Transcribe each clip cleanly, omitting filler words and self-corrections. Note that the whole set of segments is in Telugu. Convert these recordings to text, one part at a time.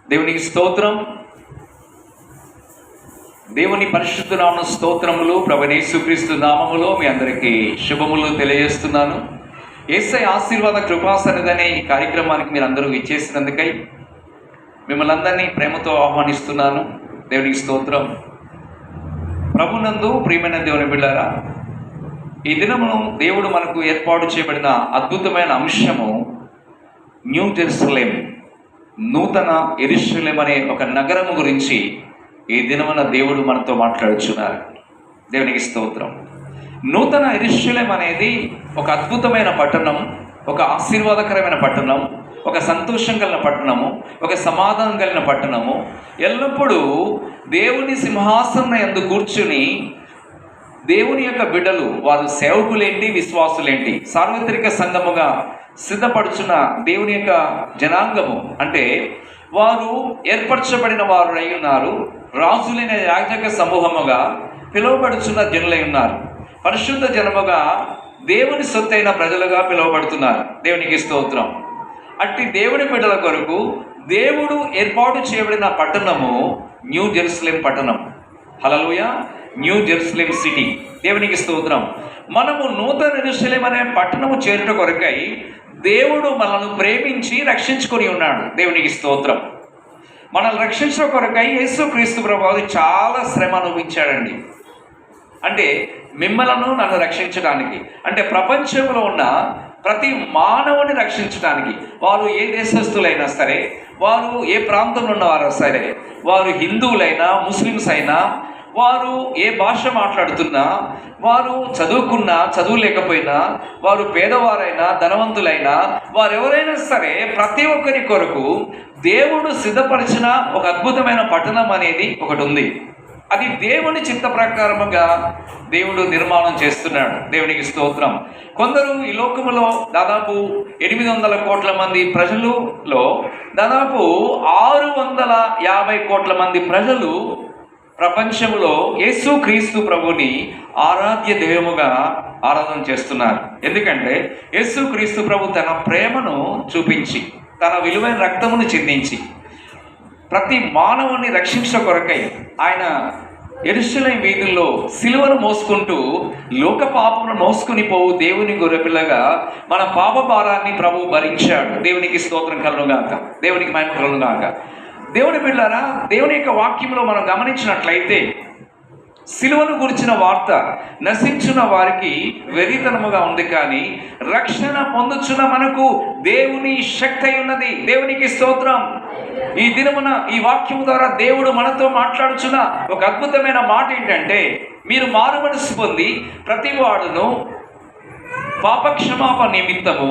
దేవునికి స్తోత్రం. దేవుని పరిశుద్ధ నామ స్తోత్రములు. ప్రభువైన యేసుక్రీస్తు నామములో మీ అందరికీ శుభములు తెలియజేస్తున్నాను. యేసయ్య ఆశీర్వాద కృపా సన్నిధి ఈ కార్యక్రమానికి మీరు అందరూ ఇచ్చేసినందుకై మిమ్మల్ని అందరినీ ప్రేమతో ఆహ్వానిస్తున్నాను. దేవునికి స్తోత్రం. ప్రభునందు ప్రియమైన దేవుని బిడ్డలారా, ఈ దినమును దేవుడు మనకు ఏర్పాటు చేయబడిన అద్భుతమైన అంశము న్యూ జెరూసలేం, నూతన యెరూషలేం అనే ఒక నగరము గురించి ఈ దినమున దేవుడు మనతో మాట్లాడుచున్నారు. దేవునికి స్తోత్రం. నూతన యెరూషలేం అనేది ఒక అద్భుతమైన పట్టణం, ఒక ఆశీర్వాదకరమైన పట్టణం, ఒక సంతోషం కలిగిన పట్టణము, ఒక సమాధానం కలిగిన పట్టణము. ఎల్లప్పుడూ దేవుని సింహాసనం యందు కూర్చుని దేవుని యొక్క బిడ్డలు, వారు సేవకులేంటి, విశ్వాసులేంటి, సార్వత్రిక సంఘముగా సిద్ధపడుచున్న దేవుని యొక్క జనాంగము అంటే వారు ఏర్పరచబడిన వారు అయి ఉన్నారు. రాజులైన యాజక సమూహముగా పిలువబడుచున్న జనులై ఉన్నారు. పరిశుద్ధ జనముగా దేవుని సొత్తైన ప్రజలుగా పిలువబడుతున్నారు. దేవునికి స్తోత్రం. అట్టి దేవుని బిడ్డల కొరకు దేవుడు ఏర్పాటు చేయబడిన పట్టణము న్యూ జెరూసలేం పట్టణం. హల్లెలూయా. New Jerusalem city. దేవునికి స్తోత్రం. మనము నూతన యెరూషలేం అనే పట్టణము చేరుట కొరకై దేవుడు మనల్ని ప్రేమించి రక్షించుకొని ఉన్నాడు. దేవునికి స్తోత్రం. మనల్ని రక్షించడం కొరకై యేసుక్రీస్తు ప్రభువు చాలా శ్రమ అనుభవించాడండి. అంటే మిమ్మలను నన్ను రక్షించడానికి, అంటే ప్రపంచంలో ఉన్న ప్రతి మానవుని రక్షించడానికి, వారు ఏ దేశస్తులైనా సరే, వారు ఏ ప్రాంతంలో ఉన్నవారు సరే, వారు హిందువులైనా ముస్లిమ్స్ అయినా, వారు ఏ భాష మాట్లాడుతున్నా, వారు చదువుకున్నా చదువు లేకపోయినా, వారు పేదవారైనా ధనవంతులైనా, వారు ఎవరైనా సరే ప్రతి ఒక్కరి కొరకు దేవుడు సిద్ధపరిచిన ఒక అద్భుతమైన పట్టణం అనేది ఒకటి ఉంది. అది దేవుని చిత్త ప్రకారముగా దేవుడు నిర్మాణం చేస్తున్నాడు. దేవునికి స్తోత్రం. కొందరు ఈ లోకములో దాదాపు 800 కోట్ల మంది ప్రజలలో దాదాపు 650 కోట్ల మంది ప్రజలు ప్రపంచంలో యేసుక్రీస్తు ప్రభుని ఆరాధ్య దైవముగా ఆరాధన చేస్తున్నారు. ఎందుకంటే యేసుక్రీస్తు ప్రభు తన ప్రేమను చూపించి, తన విలువైన రక్తమును చిందించి ప్రతి మానవుని రక్షించ కొరకై ఆయన యెరూషలేం వీధుల్లో సిలువను మోసుకుంటూ లోక పాపను మోసుకుని పోవు దేవుని గొర్రెపిల్లగా మన పాప భారాన్ని ప్రభు భరించాడు. దేవునికి స్తోత్రం కలుగుగాక, దేవునికి మహిమ కలుగుగాక. దేవుని బిడ్డలారా, దేవుని యొక్క వాక్యంలో మనం గమనించినట్లయితే సిలువను గురించిన వార్త నశించిన వారికి వెరితనముగా ఉంది, కానీ రక్షణ పొందుచున్న మనకు దేవుని శక్తి ఉన్నది. దేవునికి స్తోత్రం. ఈ దినమున ఈ వాక్యము ద్వారా దేవుడు మనతో మాట్లాడుచున్న ఒక అద్భుతమైన మాట ఏంటంటే, మీరు మారు మనసు పొంది ప్రతి వాడును పాపక్షమాపణ నిమిత్తము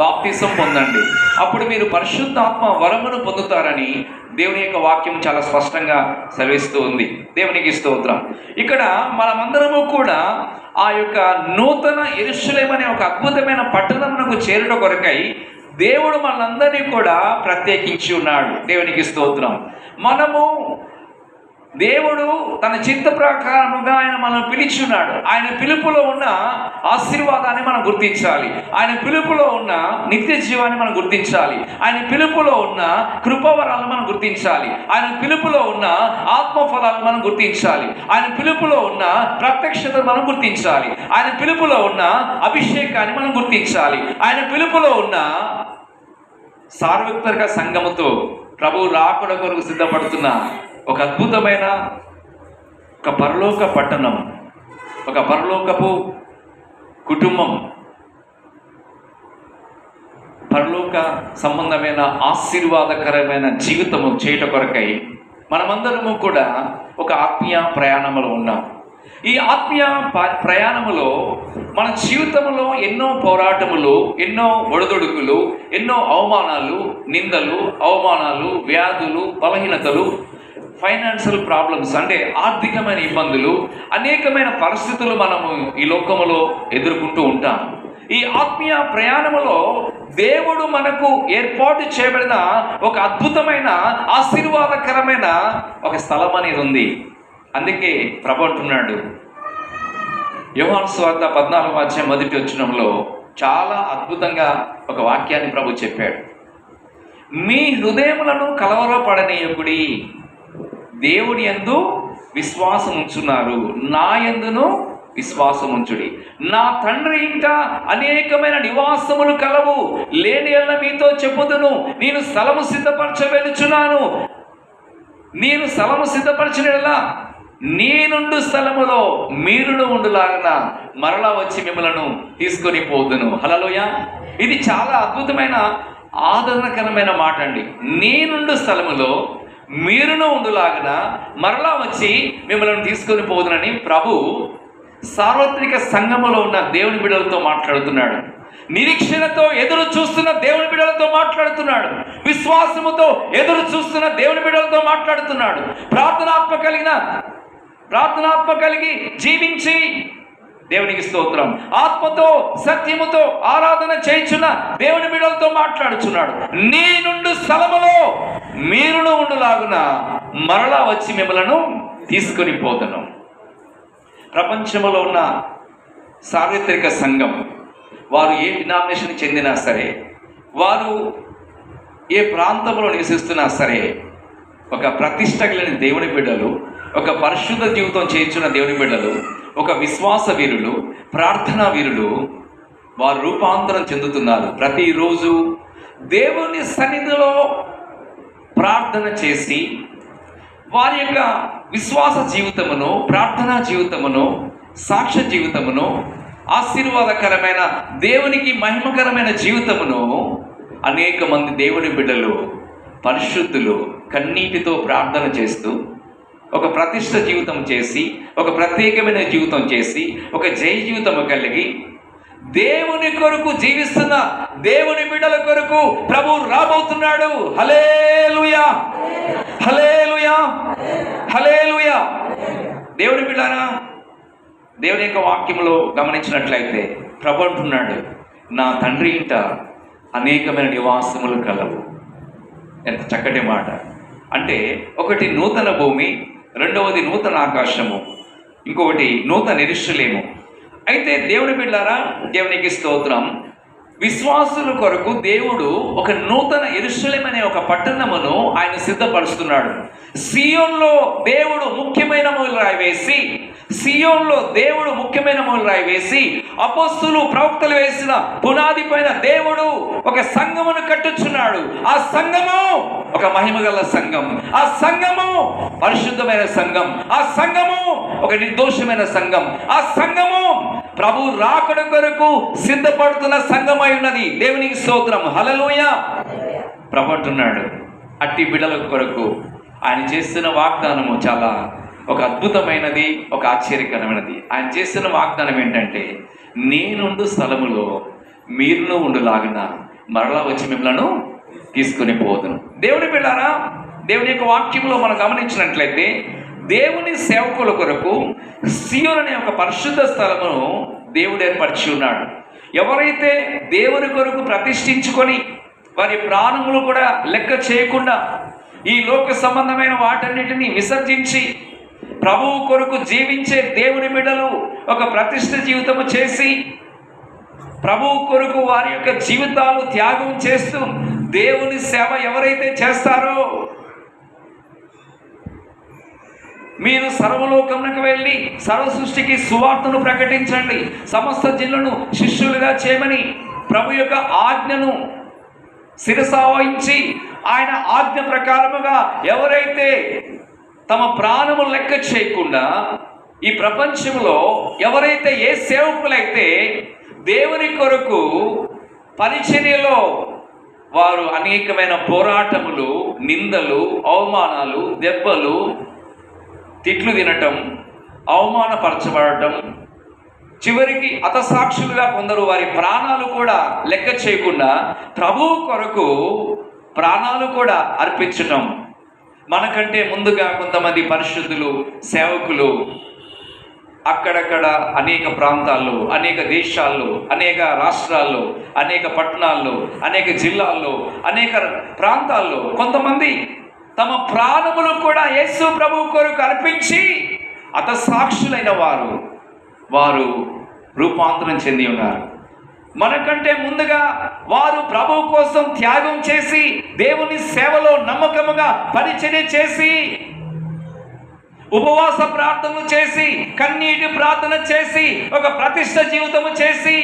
బాప్తిసం పొందండి, అప్పుడు మీరు పరిశుద్ధాత్మ వరమును పొందుతారని దేవుని యొక్క వాక్యం చాలా స్పష్టంగా సెలవిస్తూ ఉంది. దేవునికి స్తోత్రం. ఇక్కడ మనమందరము కూడా ఆ యొక్క నూతన యెరూషలేం అనే ఒక అద్భుతమైన పట్టణమునకు చేరుట కొరకై దేవుడు మనందరినీ కూడా ప్రత్యేకించి ఉన్నాడు. దేవునికి స్తోత్రం. మనము దేవుడు తన చిత్త ప్రకారముగా ఆయన మనం పిలిచున్నాడు. ఆయన పిలుపులో ఉన్న ఆశీర్వాదాన్ని మనం గుర్తించాలి. ఆయన పిలుపులో ఉన్న నిత్య జీవాన్ని మనం గుర్తించాలి. ఆయన పిలుపులో ఉన్న కృపవరాలను మనం గుర్తించాలి. ఆయన పిలుపులో ఉన్న ఆత్మఫలాలను మనం గుర్తించాలి. ఆయన పిలుపులో ఉన్న ప్రత్యక్షతను మనం గుర్తించాలి. ఆయన పిలుపులో ఉన్న అభిషేకాన్ని మనం గుర్తించాలి. ఆయన పిలుపులో ఉన్న సార్వత్రిక సంఘముతో ప్రభువు రాకడ కొరకు సిద్ధపడుతున్న ఒక అద్భుతమైన ఒక పరలోక పట్టణం, ఒక పరలోకపు కుటుంబం, పరలోక సంబంధమైన ఆశీర్వాదకరమైన జీవితము చేయట కొరకై మనమందరము కూడా ఒక ఆత్మీయ ప్రయాణంలో ఉన్నాం. ఈ ఆత్మీయ ప్రయాణములో మన జీవితంలో ఎన్నో పోరాటములు, ఎన్నో ఒడిదుడుకులు, ఎన్నో అవమానాలు, నిందలు, అవమానాలు, వ్యాధులు, బలహీనతలు, ఫైనాన్షియల్ ప్రాబ్లమ్స్ అంటే ఆర్థికమైన ఇబ్బందులు, అనేకమైన పరిస్థితులు మనము ఈ లోకములో ఎదుర్కొంటూ ఉంటాం. ఈ ఆత్మీయ ప్రయాణములో దేవుడు మనకు ఏర్పాటు చేయబడిన ఒక అద్భుతమైన ఆశీర్వాదకరమైన ఒక స్థలం అనేది ఉంది. అందుకే ప్రభు అంటున్నాడు, యోహాను సువార్త 14వ అధ్యాయం 1వ వచనంలో చాలా అద్భుతంగా ఒక వాక్యాన్ని ప్రభు చెప్పాడు. మీ హృదయములను కలవరపడనీయకుడి. దేవుని యందు విశ్వాసం ఉంచున్నారు, నా యందును విశ్వాసం ఉంచుడి. నా తండ్రి ఇంట అనేకమైన నివాసములు కలవు, లేని యెడల మీతో చెప్పుదును. నేను స్థలము సిద్ధపరచ వెలుచున్నాను. నేను స్థలము సిద్ధపరచిన యెడల నేనుండు స్థలములో మీరును ఉండులాగన మరలా వచ్చి మిమ్మలను తీసుకొని పోదును. హల్లెలూయా. ఇది చాలా అద్భుతమైన ఆదరణకరమైన మాట అండి. నేనుండు స్థలములో మీరును ఉండులాగన మరలా వచ్చి మిమ్మల్ని తీసుకొని పోదునని ప్రభు సార్వత్రిక సంఘములో ఉన్న దేవుని బిడ్డలతో మాట్లాడుతున్నాడు. నిరీక్షణతో ఎదురు చూస్తున్న దేవుని బిడ్డలతో మాట్లాడుతున్నాడు. విశ్వాసముతో ఎదురు చూస్తున్న దేవుని బిడ్డలతో మాట్లాడుతున్నాడు. ప్రార్థనాత్మ కలిగి జీవించి దేవునికి స్తోత్రం, ఆత్మతో సత్యముతో ఆరాధన చేయుచున్న దేవుని బిడ్డలతో మాట్లాడుచున్నాడు. నేనుండు స్థలములో మీరును ఉండులాగున మరలా వచ్చి మిమ్మలను తీసుకొని పోదును. ప్రపంచంలో ఉన్న సార్వత్రిక సంఘం వారు ఏ డినామినేషన్ చెందినా సరే, వారు ఏ ప్రాంతంలో నివసిస్తున్నా సరే, ఒక ప్రతిష్ట కలిగిన దేవుని బిడ్డలు, ఒక పరిశుద్ధ జీవితం చేయించున్న దేవుని బిడ్డలు, ఒక విశ్వాస వీరులు, ప్రార్థనా వీరులు వారు రూపాంతరం చెందుతున్నారు. ప్రతిరోజు దేవుని సన్నిధిలో ప్రార్థన చేసి వారి యొక్క విశ్వాస జీవితమును, ప్రార్థనా జీవితమును, సాక్ష్య జీవితమును, ఆశీర్వాదకరమైన దేవునికి మహిమకరమైన జీవితమును అనేక మంది దేవుని బిడ్డలు, పరిశుద్ధులు కన్నీటితో ప్రార్థన చేస్తూ ఒక ప్రతిష్ట జీవితం చేసి, ఒక ప్రత్యేకమైన జీవితం చేసి, ఒక జయ జీవితము కలిగి దేవుని కొరకు జీవిస్తున్న దేవుని బిడ్డల కొరకు ప్రభు రాబోతున్నాడు. హల్లెలూయా, హల్లెలూయా, హల్లెలూయా. దేవుని బిడ్డలారా, దేవుని యొక్క వాక్యంలో గమనించినట్లయితే ప్రభు అంటున్నాడు, నా తండ్రి ఇంట అనేకమైన నివాసములు కలవు. ఎంత చక్కటి మాట. అంటే ఒకటి నూతన భూమి, రెండవది నూతన ఆకాశము, ఇంకొకటి నూతన యెరూషలేము. అయితే దేవుని బిడ్డలారా, దేవునికి స్తోత్రం, విశ్వాసుల కొరకు దేవుడు ఒక నూతన యెరూషలేము అనే ఒక పట్టణమును ఆయన సిద్ధపరుస్తున్నాడు. సియోన్లో దేవుడు ముఖ్యమైన మూలరాయి వేసి, సియోన్లో దేవుడు ముఖ్యమైన మూలరాయి వేసి, అపోస్తులు ప్రవక్తలు వేసిన పునాది పైన దేవుడు ఒక సంఘమును కట్టుచున్నాడు. ఆ సంఘము ఒక మహిమగల సంఘం, ఆ సంఘము పరిశుద్ధమైన సంఘం, ఆ సంఘము ఒక నిర్దోషమైన సంఘం, ఆ సంఘము ప్రభు రాకడ కొరకు సిద్ధపడుతున్న సంఘమై ఉన్నది. దేవునికి స్తోత్రం, హల్లెలూయా. ప్రభు అంటున్నాడు, అట్టి బిడ్డల కొరకు ఆయన చేస్తున్న వాగ్దానము చాలా ఒక అద్భుతమైనది, ఒక ఆశ్చర్యకరమైనది. ఆయన చేస్తున్న వాగ్దానం ఏంటంటే, నేనుండు స్థలములో మీరును ఉండులాగిన మరలా వచ్చి మిమ్మలను తీసుకుని పోదును. దేవుని బిడ్డలారా, దేవుని యొక్క వాక్యంలో మనం గమనించినట్లయితే దేవుని సేవకుల కొరకు సియోను అనే ఒక పరిశుద్ధ స్థలమును దేవుడు ఏర్పరిచి ఉన్నాడు. ఎవరైతే దేవుని కొరకు ప్రతిష్ఠించుకొని వారి ప్రాణములు కూడా లెక్క చేయకుండా ఈ లోక సంబంధమైన వాటన్నిటిని విసర్జించి ప్రభువు కొరకు జీవించే దేవుని బిడ్డలు ఒక ప్రతిష్ఠ జీవితము చేసి ప్రభువు కొరకు వారి యొక్క జీవితాలు త్యాగం చేస్తూ దేవుని సేవ ఎవరైతే చేస్తారో, మీరు సర్వలోకమునకు వెళ్ళి సర్వ సృష్టికి సువార్తను ప్రకటించండి, సమస్త జిల్లను శిష్యులుగా చేయమని ప్రభు యొక్క ఆజ్ఞను శిరసావహించి ఆయన ఆజ్ఞ ప్రకారముగా ఎవరైతే తమ ప్రాణము లెక్క చేయకుండా ఈ ప్రపంచంలో ఎవరైతే ఏ సేవకులైతే దేవుని కొరకు పరిచర్యలో వారు అనేకమైన పోరాటములు, నిందలు, అవమానాలు, దెబ్బలు, తిట్లు తినటం, అవమానపరచబడటం, చివరికి హతసాక్షులుగా కొందరు వారి ప్రాణాలు కూడా లెక్క చేయకుండా ప్రభువు కొరకు ప్రాణాలు కూడా అర్పించటం. మనకంటే ముందుగా కొంతమంది పరిశుద్ధులు, సేవకులు అక్కడక్కడ అనేక ప్రాంతాల్లో, అనేక దేశాల్లో, అనేక రాష్ట్రాల్లో, అనేక పట్టణాల్లో, అనేక జిల్లాల్లో, అనేక ప్రాంతాల్లో కొంతమంది తమ ప్రాణములు కూడా యేసు ప్రభువు కొరకు అర్పించి హతసాక్షులైన వారు రూపాంతరం చెంది ఉన్నారు. మనకంటే ముందుగా వారు ప్రభువు కోసం త్యాగం చేసి దేవుని సేవలో నమ్మకముగా పరిచర్య చేసి ఉపవాస ప్రార్థనలు చేసి కన్నీటి ప్రార్థన చేసి ఒక ప్రతిష్ట జీవితము చేసి